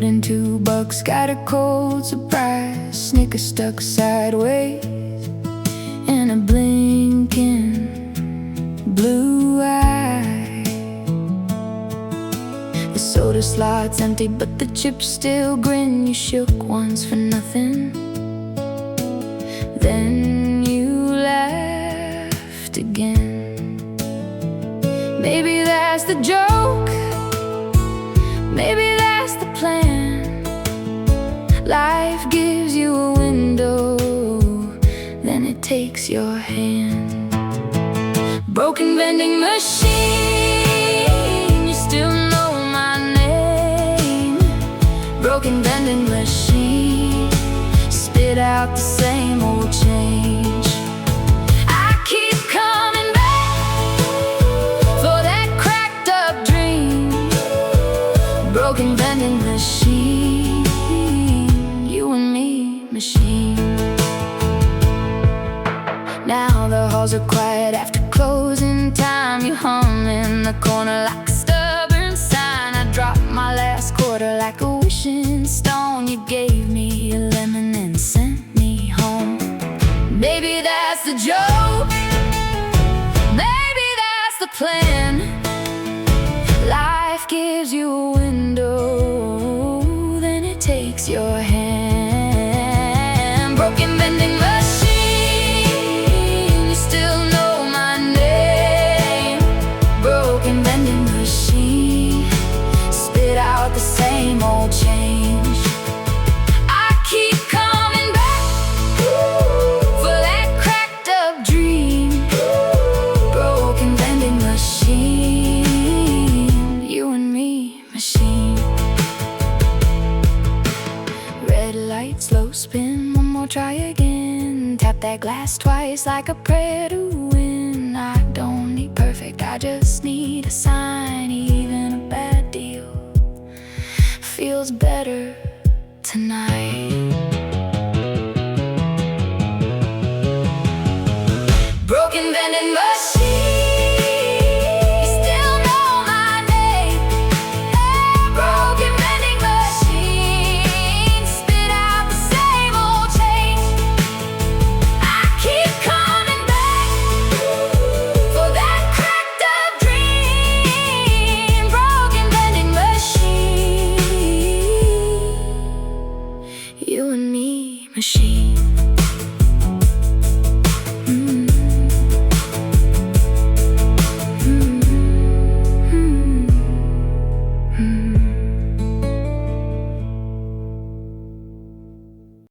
and 2 bucks, got a cold surprise. Snicker stuck sideways in a blinking blue eye. The soda slot's empty, but the chips still grin. You shook once for nothing, then you laughed again. Maybe that's the joke, maybe that's the plan. Life gives you a window, then it takes your hand. Broken vending machine, you still know my name. Broken vending machine, spit out the same old change. I keep coming back for that cracked up dream. Broken vending machine, you and me, machine. Now the halls are quiet after closing time. You hum in the corner like a stubborn sign. I dropped my last quarter like a wishing stone. You gave me a lemon and sent me home. Maybe that's the joke, maybe that's the plan. Life gives you a window, then it takes your hand. Broken vending machine, you still know my name. Broken vending machine, spit out the same old change. I keep coming back for that cracked up dream. Broken vending machine, you and me, machine. Red light, slow spin, one more, try again. Tap that glass twice like a prayer to win. I don't need perfect, I just need a sign. Even a bad deal feels better tonight. Broken vending machine, you still know my name. Broken vending machine, spit out the same old change. I keep coming back for that cracked up dream. Broken vending machine, you and me, machine.